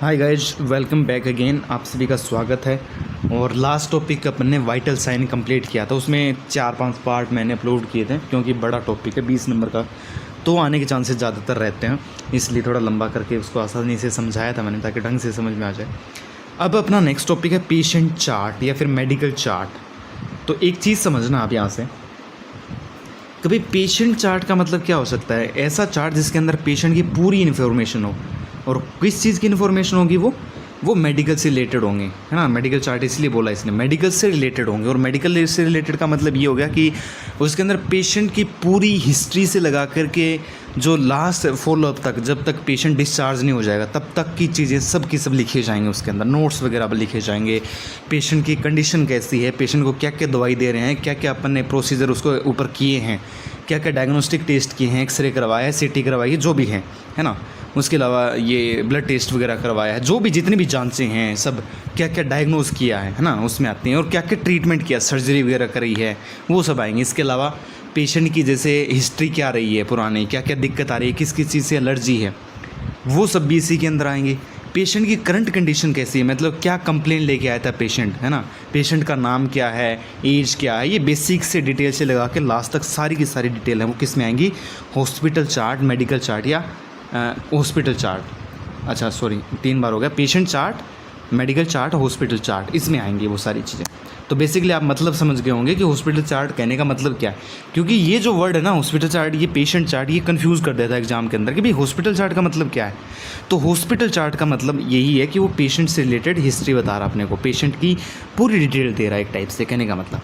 Hi guys, welcome back again. आप सभी का स्वागत है। और लास्ट टॉपिक अपन ने वाइटल साइन कंप्लीट किया था, उसमें 4-5 पार्ट मैंने अपलोड किए थे क्योंकि बड़ा टॉपिक है 20 नंबर का, तो आने के चांसेस ज़्यादातर रहते हैं, इसलिए थोड़ा लंबा करके उसको आसानी से समझाया था मैंने ताकि ढंग से समझ में आ जाए। अब अपना नेक्स्ट टॉपिक है पेशेंट चार्ट या फिर मेडिकल चार्ट। तो एक चीज़ समझना आप यहाँ से, कभी पेशेंट चार्ट का मतलब क्या हो सकता है? ऐसा चार्ट जिसके अंदर पेशेंट की पूरी इन्फॉर्मेशन हो। और किस चीज़ की इन्फॉर्मेशन होगी? वो मेडिकल से रिलेटेड होंगे, है ना। मेडिकल चार्ट इसलिए बोला इसने, मेडिकल से रिलेटेड होंगे। और मेडिकल से रिलेटेड का मतलब ये हो गया कि उसके अंदर पेशेंट की पूरी हिस्ट्री से लगा करके जो लास्ट फॉलोअप तक, जब तक पेशेंट डिस्चार्ज नहीं हो जाएगा तब तक की चीज़ें सब की सब लिखे जाएंगे उसके अंदर, नोट्स वगैरह लिखे जाएंगे। पेशेंट की कंडीशन कैसी है, पेशेंट को क्या क्या दवाई दे रहे हैं, क्या क्या अपन ने प्रोसीजर उसको ऊपर किए हैं, क्या क्या डायग्नोस्टिक टेस्ट किए हैं, एक्सरे करवाया है, सीटी करवाई है, जो भी है ना। उसके अलावा ये ब्लड टेस्ट वगैरह करवाया है, जो भी जितनी भी जांचें हैं सब, क्या क्या डायग्नोज किया है ना, उसमें आती हैं। और क्या क्या ट्रीटमेंट किया, सर्जरी वगैरह करी है, वो सब आएंगे। इसके अलावा पेशेंट की जैसे हिस्ट्री क्या रही है पुरानी, क्या क्या दिक्कत आ रही है, किस किस चीज़ से एलर्जी है, वो सब भी इसी के अंदर आएंगे। पेशेंट की करंट कंडीशन कैसी है, मतलब क्या कंप्लेंट लेके आया था पेशेंट, है ना। पेशेंट का नाम क्या है, एज क्या है, ये बेसिक से डिटेल से लगा के लास्ट तक सारी की सारी डिटेल है वो किस में आएंगी? हॉस्पिटल चार्ट, मेडिकल चार्ट या हॉस्पिटल चार्ट। अच्छा सॉरी, 3 बार हो गया। Patient chart, medical chart, hospital chart, इसमें आएंगी वो सारी चीज़ें। तो बेसिकली आप मतलब समझ गए होंगे कि हॉस्पिटल चार्ट कहने का मतलब क्या है। क्योंकि ये जो वर्ड है ना, हॉस्पिटल चार्ट, ये पेशेंट चार्ट, ये कंफ्यूज कर देता है एग्जाम के अंदर कि भाई हॉस्पिटल चार्ट का मतलब क्या है। तो हॉस्पिटल चार्ट का मतलब यही है कि वो पेशेंट से रिलेटेड हिस्ट्री बता रहा अपने को, पेशेंट की पूरी डिटेल दे रहा है एक टाइप से, कहने का मतलब।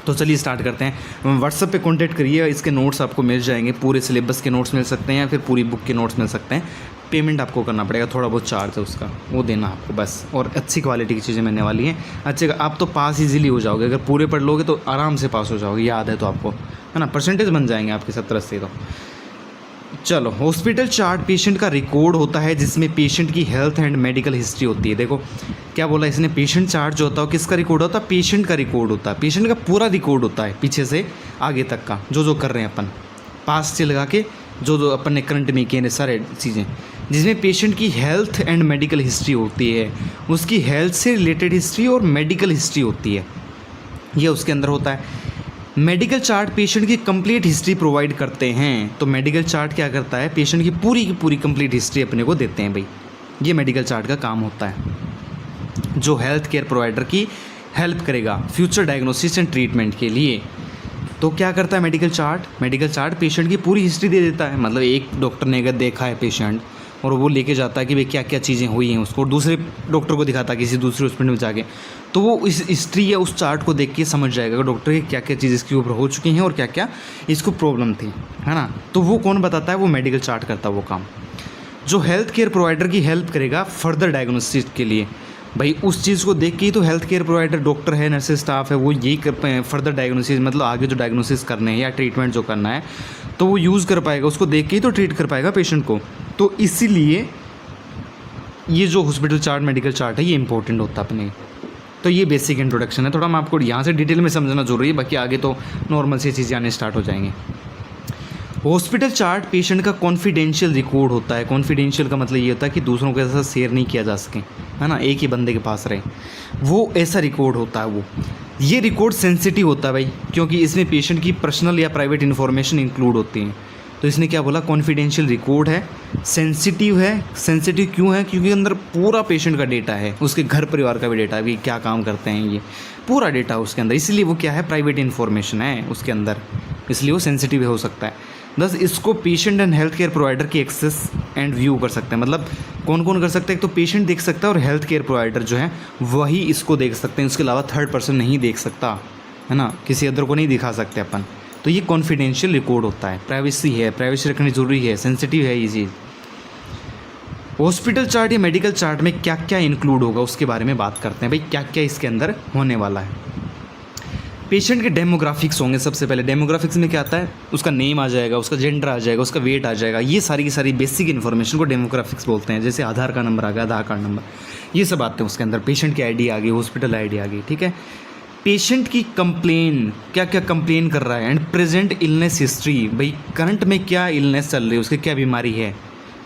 तो चलिए स्टार्ट करते हैं। व्हाट्सएप पे कांटेक्ट करिए, इसके नोट्स आपको मिल जाएंगे, पूरे सिलेबस के नोट्स मिल सकते हैं या फिर पूरी बुक के नोट्स मिल सकते हैं। पेमेंट आपको करना पड़ेगा, थोड़ा बहुत चार्ज है उसका, वो देना आपको बस। और अच्छी क्वालिटी की चीज़ें मिलने वाली हैं। अच्छे आप तो पास इजीली हो जाओगे, अगर पूरे पढ़ लोगे तो आराम से पास हो जाओगे, याद है तो आपको, है ना। परसेंटेज बन जाएंगे आपके 70-80। तो चलो, हॉस्पिटल चार्ट पेशेंट का रिकॉर्ड होता है जिसमें पेशेंट की हेल्थ एंड मेडिकल हिस्ट्री होती है। देखो क्या बोला इसने, पेशेंट चार्ट जो होता है किसका रिकॉर्ड होता है? पेशेंट का रिकॉर्ड होता है। पेशेंट का पूरा रिकॉर्ड होता है पीछे से आगे तक का, जो कर रहे हैं अपन, पास से लगा के जो अपन ने करंट में किए सारे चीज़ें, जिसमें पेशेंट की हेल्थ एंड मेडिकल हिस्ट्री होती है, उसकी हेल्थ से रिलेटेड हिस्ट्री और मेडिकल हिस्ट्री होती है, ये उसके अंदर होता है। मेडिकल चार्ट पेशेंट की कंप्लीट हिस्ट्री प्रोवाइड करते हैं। तो मेडिकल चार्ट क्या करता है? पेशेंट की पूरी कंप्लीट हिस्ट्री अपने को देते हैं भाई, ये मेडिकल चार्ट का काम होता है, जो हेल्थ केयर प्रोवाइडर की हेल्प करेगा फ्यूचर डायग्नोसिस एंड ट्रीटमेंट के लिए। तो क्या करता है medical chart? Medical chart patient की पूरी हिस्ट्री दे देता है। मतलब एक डॉक्टर ने अगर देखा है पेशेंट और वो लेके जाता है कि भाई क्या क्या चीज़ें हुई हैं उसको, दूसरे डॉक्टर को दिखाता है किसी दूसरे हॉस्पिटल में जाके, तो वो इस हिस्ट्री या उस चार्ट को देख के समझ जाएगा कि डॉक्टर की क्या क्या चीज़ इसके ऊपर हो चुकी हैं और क्या क्या इसको प्रॉब्लम थी, है ना। तो वो कौन बताता है? वो मेडिकल चार्ट करता है वो काम, जो हेल्थ केयर प्रोवाइडर की हेल्प करेगा फर्दर डायग्नोसिस के लिए। भाई उस चीज़ को देख के ही तो हेल्थ केयर प्रोवाइडर, डॉक्टर है, नर्सेज स्टाफ है, वो यही कर पाए फर्दर डायग्नोसिस, मतलब आगे जो डायग्नोसिस करने हैं या ट्रीटमेंट जो करना है तो वो यूज़ कर पाएगा, उसको देख के ही तो ट्रीट कर पाएगा पेशेंट को। तो इसीलिए ये जो हॉस्पिटल चार्ट, मेडिकल चार्ट है, ये इंपॉर्टेंट होता है अपने। तो ये बेसिक इंट्रोडक्शन है, थोड़ा मैं आपको यहाँ से डिटेल में समझना जरूरी है, बाकी आगे तो नॉर्मल सी चीज़ें आने स्टार्ट हो जाएंगे। हॉस्पिटल चार्ट पेशेंट का कॉन्फिडेंशियल रिकॉर्ड होता है। कॉन्फिडेंशियल का मतलब ये होता है कि दूसरों के साथ शेयर नहीं किया जा सके, है ना, एक ही बंदे के पास रहे, वो ऐसा रिकॉर्ड होता है। वो ये रिकॉर्ड सेंसिटिव होता है भाई, क्योंकि इसमें पेशेंट की पर्सनल या प्राइवेट इन्फॉर्मेशन इंक्लूड होती हैं। तो इसने क्या बोला? कॉन्फिडेंशियल रिकॉर्ड है, सेंसिटिव है। सेंसिटिव क्यों है? क्योंकि अंदर पूरा पेशेंट का डेटा है, उसके घर परिवार का भी डेटा है, कि क्या काम करते हैं, ये पूरा डेटा उसके अंदर, इसलिए वो क्या है? प्राइवेट इन्फॉर्मेशन है उसके अंदर, इसलिए वो सेंसिटिव हो सकता है। बस इसको patient and health care provider की एक्सेस एंड व्यू कर सकते हैं। मतलब कौन कौन कर सकते हैं? तो पेशेंट देख सकता है और हेल्थ केयर प्रोवाइडर जो है वही इसको देख सकते हैं, उसके अलावा थर्ड पर्सन नहीं देख सकता, है ना, किसी अदर को नहीं दिखा सकते अपन। तो ये कॉन्फिडेंशियल रिकॉर्ड होता है, प्राइवेसी है, प्राइवेसी रखनी जरूरी है, सेंसिटिव है ये चीज़। हॉस्पिटल चार्ट या मेडिकल चार्ट में क्या क्या इंक्लूड होगा उसके बारे में बात करते हैं भाई, क्या क्या इसके अंदर होने वाला है। पेशेंट के डेमोग्राफिक्स होंगे। सबसे पहले डेमोग्राफिक्स में क्या आता है? उसका नेम आ जाएगा, उसका जेंडर आ जाएगा, उसका वेट आ जाएगा, ये सारी की सारी बेसिक इन्फॉर्मेशन को डेमोग्राफिक्स बोलते हैं। जैसे आधार का नंबर आ गया, आधार कार्ड नंबर, ये सब आते हैं उसके अंदर। पेशेंट की आईडी आ गई, हॉस्पिटल आईडी आ गई, ठीक है। पेशेंट की कंप्लेन, क्या क्या कंप्लेन कर रहा है, एंड प्रेजेंट इलनेस हिस्ट्री, भाई करंट में क्या इलनेस चल रही है, उसकी क्या बीमारी है,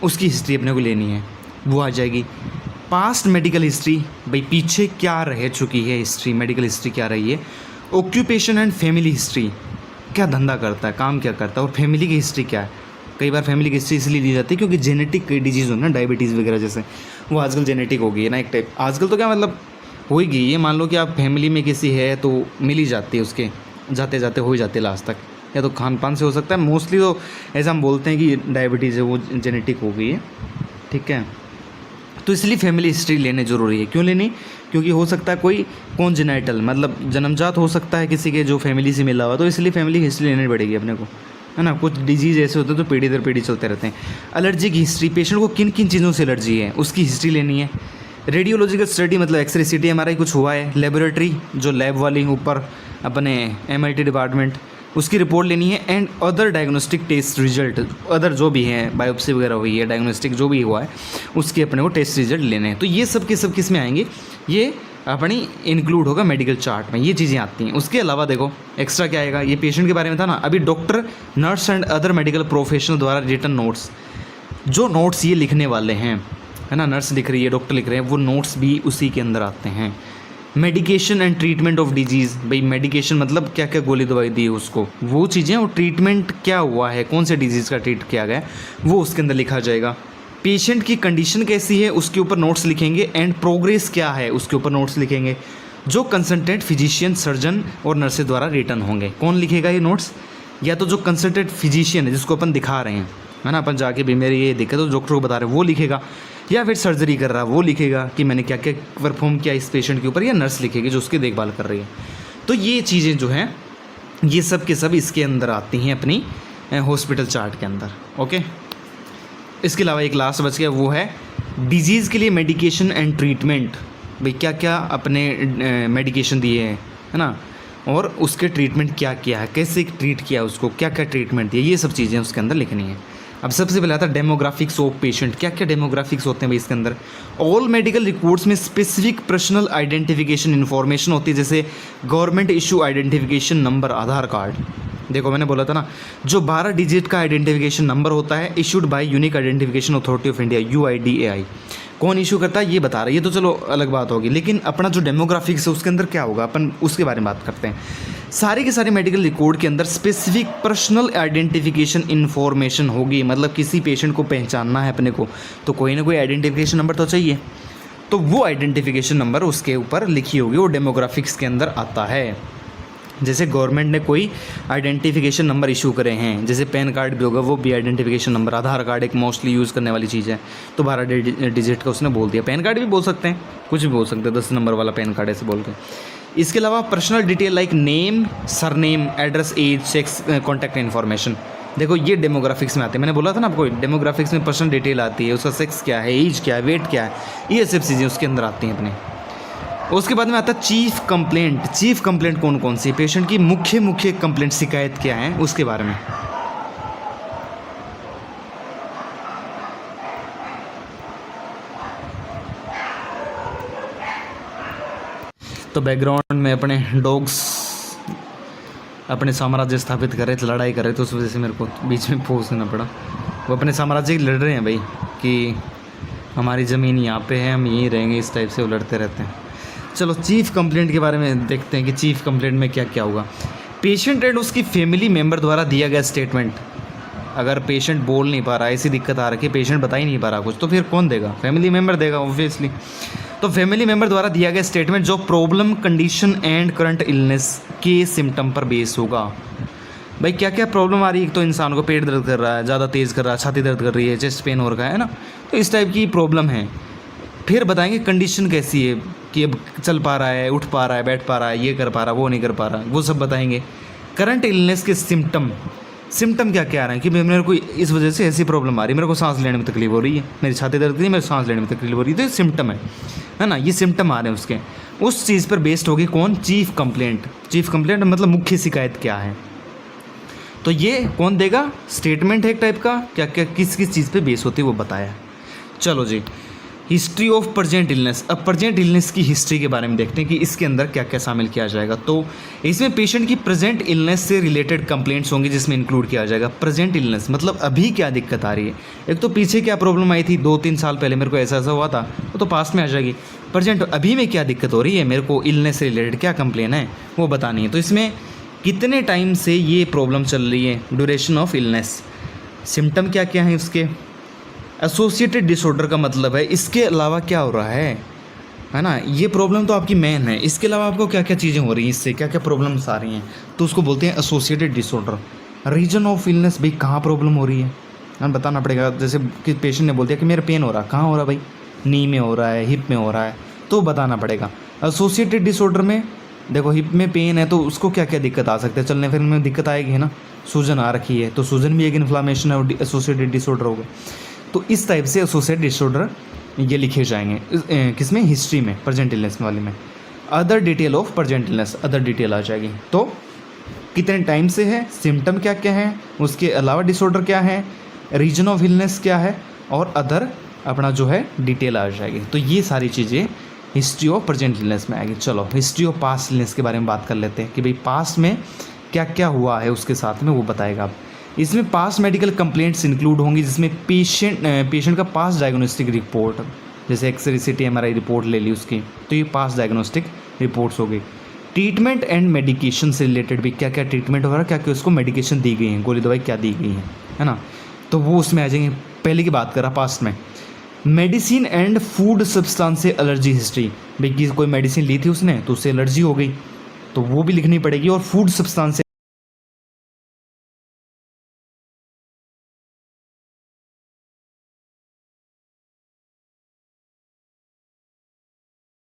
उसकी हिस्ट्री अपने को लेनी है, वो आ जाएगी। पास्ट मेडिकल हिस्ट्री, भाई पीछे क्या रह चुकी है हिस्ट्री, मेडिकल हिस्ट्री क्या रही है। ऑक्यूपेशन एंड फैमिली हिस्ट्री, क्या धंधा करता है, काम क्या करता है, और फैमिली की हिस्ट्री क्या है। कई बार फैमिली की हिस्ट्री इसलिए दी जाती है क्योंकि जेनेटिक कई डिजीज़ हो ना, डायबिटीज़ वगैरह जैसे, वो आजकल जेनेटिक हो गई है ना एक टाइप। आजकल तो क्या मतलब हो ही गई है, मान लो कि आप फैमिली में किसी है तो मिल ही जाती है, उसके जाते जाते हो ही जाते है लास्ट तक, या तो खान पान से हो सकता है। मोस्टली तो ऐसा हम बोलते हैं कि डायबिटीज़ है वो जेनेटिक हो गई है, ठीक है। तो इसलिए फैमिली हिस्ट्री लेने ज़रूरी है। क्यों लेनी? क्योंकि हो सकता है कोई कॉन्जेनाइटल मतलब जन्मजात हो सकता है किसी के जो फैमिली से मिला हुआ, तो इसलिए फैमिली हिस्ट्री लेनी पड़ेगी अपने को, है ना। कुछ डिजीज़ ऐसे होते हैं तो पीढ़ी दर पीढ़ी चलते रहते हैं। एलर्जी की हिस्ट्री, पेशेंट को किन किन चीज़ों से एलर्जी है उसकी हिस्ट्री लेनी है। रेडियोलॉजिकल स्टडी मतलब एक्सरे सीटी हमारा कुछ हुआ है, लेबोरेटरी जो लैब वाली ऊपर अपने MIT डिपार्टमेंट, उसकी रिपोर्ट लेनी है। And other diagnostic test result, other जो भी है बायोप्सी वगैरह हुई है, डायग्नोस्टिक जो भी हुआ है उसके अपने को टेस्ट रिजल्ट लेने हैं। तो ये सब के सब किस में आएंगे, ये अपनी इंक्लूड होगा मेडिकल चार्ट में, ये चीज़ें आती हैं। उसके अलावा देखो एक्स्ट्रा क्या आएगा, ये पेशेंट के बारे में था ना अभी, doctor, nurse and other medical professional द्वारा रिटन नोट्स, जो नोट्स ये लिखने वाले हैं, है ना, नर्स लिख रही है, डॉक्टर लिख रहे हैं, वो नोट्स भी उसी के अंदर आते हैं। Medication and treatment of disease, भाई मेडिकेशन मतलब क्या क्या गोली दवाई दी है उसको, वो चीज़ें, और ट्रीटमेंट क्या हुआ है, कौन से डिजीज़ का ट्रीट किया गया है, वो उसके अंदर लिखा जाएगा। पेशेंट की कंडीशन कैसी है उसके ऊपर नोट्स लिखेंगे, एंड प्रोग्रेस क्या है उसके ऊपर नोट्स लिखेंगे, जो कंसल्टेंट फिजिशियन, सर्जन और नर्सेज द्वारा रिटर्न होंगे। कौन लिखेगा ये नोट्स? या तो जो कंसल्टेंट फिजिशियन है जिसको अपन दिखा रहे हैं, है ना, अपन जाके भी मेरी ये दिक्कत है तो डॉक्टर को बता रहे हैं वो लिखेगा, या फिर सर्जरी कर रहा है वो लिखेगा कि मैंने क्या क्या परफॉर्म किया इस पेशेंट के ऊपर, या नर्स लिखेगी जो उसकी देखभाल कर रही है। तो ये चीज़ें जो हैं ये सब के सब इसके अंदर आती हैं अपनी हॉस्पिटल चार्ट के अंदर, ओके। इसके अलावा एक लास्ट बच गया, वो है डिजीज़ के लिए मेडिकेशन एंड ट्रीटमेंट, भाई क्या क्या अपने मेडिकेशन दिए हैं, है ना, और उसके ट्रीटमेंट क्या किया है, कैसे ट्रीट किया उसको, क्या क्या ट्रीटमेंट दिया, ये सब चीज़ें उसके अंदर लिखनी है। अब सबसे पहले आता है डेमोग्राफिक्स ऑफ पेशेंट, क्या क्या डेमोग्राफिक्स होते हैं भाई इसके अंदर। ऑल मेडिकल रिकॉर्ड्स में स्पेसिफिक पर्सनल आइडेंटिफिकेशन इन्फॉर्मेशन होती है, जैसे गवर्नमेंट इशू आइडेंटिफिकेशन नंबर, आधार कार्ड। देखो मैंने बोला था ना, जो 12 डिजिट का आइडेंटिफिकेशन नंबर होता है issued by unique identification authority of India, UIDAI। कौन इशू करता है ये बता रहा है, ये तो चलो अलग बात होगी, लेकिन अपना जो डेमोग्राफिक्स है उसके अंदर क्या होगा, अपन उसके बारे में बात करते हैं। सारे के सारे मेडिकल रिकॉर्ड के अंदर स्पेसिफिक पर्सनल आइडेंटिफिकेशन इन्फॉर्मेशन होगी, मतलब किसी पेशेंट को पहचानना है अपने को तो कोई ना कोई आइडेंटिफिकेशन नंबर तो चाहिए, तो वो आइडेंटिफिकेशन नंबर उसके ऊपर लिखी होगी, वो डेमोग्राफिक्स के अंदर आता है। जैसे गवर्नमेंट ने कोई आइडेंटिफिकेशन नंबर इशू करे हैं, जैसे पैन कार्ड भी होगा वो भी आइडेंटिफिकेशन नंबर, आधार कार्ड एक मोस्टली यूज़ करने वाली चीज़ है तो 12 डिजिट का उसने बोल दिया। पैन कार्ड भी बोल सकते हैं, कुछ भी बोल सकते हैं, 10 नंबर वाला पैन कार्ड ऐसे बोल के। इसके अलावा personal detail like name, surname, address, age, sex, contact information, देखो ये डेमोग्राफिक्स में आते हैं। मैंने बोला था ना आपको, डेमोग्राफिक्स में पर्सनल डिटेल आती है, उसका सेक्स क्या है, एज क्या है, वेट क्या है, ये सब चीज़ें उसके अंदर आती हैं अपने। उसके बाद में आता है चीफ कंप्लेंट। चीफ कंप्लेंट कौन कौन सी, पेशेंट की मुख्य कंप्लेंट, शिकायत क्या है उसके बारे में। तो बैकग्राउंड में अपने डॉग्स अपने साम्राज्य स्थापित कर रहे थे, लड़ाई कर रहे थे, उस वजह से मेरे को बीच में पहुंचना पड़ा। वो अपने साम्राज्य की लड़ रहे हैं भाई कि हमारी ज़मीन यहाँ पे है, हम यहीं रहेंगे, इस टाइप से वो लड़ते रहते हैं। चलो चीफ कंप्लेंट के बारे में देखते हैं कि चीफ कंप्लेंट में क्या क्या होगा। पेशेंट एंड उसकी फैमिली मेम्बर द्वारा दिया गया स्टेटमेंट। अगर पेशेंट बोल नहीं पा रहा, ऐसी दिक्कत आ रही है, पेशेंट बता ही नहीं पा रहा कुछ, तो फिर कौन देगा, फैमिली मेम्बर देगा ऑब्वियसली। तो फैमिली मेम्बर द्वारा दिया गया स्टेटमेंट जो problem, condition and current illness के सिम्टम पर बेस होगा। भाई क्या क्या प्रॉब्लम आ रही है, एक तो इंसान को पेट दर्द कर रहा है, ज़्यादा तेज़ कर रहा है, छाती दर्द कर रही है, चेस्ट पेन हो रखा है ना, तो इस टाइप की प्रॉब्लम है। फिर बताएंगे कंडीशन कैसी है, कि अब चल पा रहा है, उठ पा रहा है, बैठ पा रहा है, ये कर पा रहा है, वो नहीं कर पा रहा, वो सब बताएंगे। करंट इलनेस के सिम्टम क्या क्या आ रहे हैं कि मेरे को इस वजह से ऐसी प्रॉब्लम आ रही है, मेरे को सांस लेने में तकलीफ हो रही है, मेरी छाती दर्द रही है, मेरे सांस लेने में तकलीफ हो रही है, तो ये सिम्टम है ना, ये सिम्टम आ रहे हैं उसके। उस चीज़ पर बेस्ड होगी कौन, चीफ कंप्लेंट। चीफ कंप्लेंट मतलब मुख्य शिकायत क्या है, तो ये कौन देगा, स्टेटमेंट है एक टाइप का, क्या क्या किस किस चीज़ पे बेस होती है वो बताया। चलो जी, हिस्ट्री ऑफ प्रेजेंट इलनेस। अब प्रेजेंट इलनेस की हिस्ट्री के बारे में देखते हैं कि इसके अंदर क्या क्या शामिल किया जाएगा। तो इसमें पेशेंट की प्रेजेंट इलनेस से रिलेटेड कंप्लेंट्स होंगी जिसमें इंक्लूड किया जाएगा प्रेजेंट इलनेस, मतलब अभी क्या दिक्कत आ रही है। एक तो पीछे क्या प्रॉब्लम आई थी 2-3 साल पहले मेरे को ऐसा ऐसा हुआ था, वो तो पास्ट में आ जाएगी। प्रेजेंट अभी में क्या दिक्कत हो रही है, मेरे को इलनेस से रिलेटेड क्या कंप्लेन है वो बतानी है। तो इसमें कितने टाइम से ये प्रॉब्लम चल रही है, ड्यूरेशन ऑफ इलनेस, सिम्टम क्या क्या है उसके, एसोसिएटेड डिसऑर्डर का मतलब है इसके अलावा क्या हो रहा है ना। ये प्रॉब्लम तो आपकी मेन है, इसके अलावा आपको क्या क्या चीज़ें हो रही हैं, इससे क्या क्या प्रॉब्लम्स आ रही हैं, तो उसको बोलते हैं associated disorder. Reason of illness, भाई कहाँ प्रॉब्लम हो रही है हमें बताना पड़ेगा। जैसे कि पेशेंट ने बोल दिया कि मेरा पेन हो रहा है, कहाँ हो रहा है भाई, नी में हो रहा है, हिप में हो रहा है, तो बताना पड़ेगा। एसोसिएटेड डिसऑर्डर में देखो हिप में पेन है तो उसको क्या क्या दिक्कत आ सकती है, चलने फिरने में दिक्कत आएगी ना, सूजन आ रखी है तो सूजन भी एक इन्फ्लामेशन है और एसोसिएटेड डिसऑर्डर होगा। तो इस टाइप से एसोसिएटेड डिसऑर्डर ये लिखे जाएंगे किसमें, हिस्ट्री में, प्रेजेंट इलनेस वाले में। Other detail of present illness, other detail आ जाएगी। तो कितने टाइम से है, सिम्टम क्या क्या है, उसके अलावा डिसऑर्डर क्या है, रीजन ऑफ इलनेस क्या है, और अदर अपना जो है डिटेल आ जाएगी। तो ये सारी चीज़ें हिस्ट्री ऑफ प्रेजेंट इलनेस में आएगी। चलो हिस्ट्री ऑफ पास्ट इलनेस के बारे में बात कर लेते हैं कि भाई पास्ट में क्या क्या हुआ है उसके साथ में वो बताएगा। अब इसमें पास्ट मेडिकल कंप्लेंट्स इंक्लूड होंगी जिसमें पेशेंट का पास्ट डायग्नोस्टिक रिपोर्ट, जैसे एक्सरे सीटी एमआरआई रिपोर्ट ले ली उसकी, तो ये पास्ट डायग्नोस्टिक रिपोर्ट्स हो गई। ट्रीटमेंट एंड मेडिकेशन से रिलेटेड भी क्या क्या ट्रीटमेंट हो रहा है, क्या क्या उसको मेडिकेशन दी गई है, गोली दवाई क्या दी गई है ना, तो वो उसमें आ जाएंगे। पहले की बात करा पास्ट में, मेडिसिन एंड फूड सब्सटेंस से एलर्जी हिस्ट्री, भाई कोई मेडिसिन ली थी उसने तो उससे एलर्जी हो गई तो वो भी लिखनी पड़ेगी। और फूड सब्सटेंस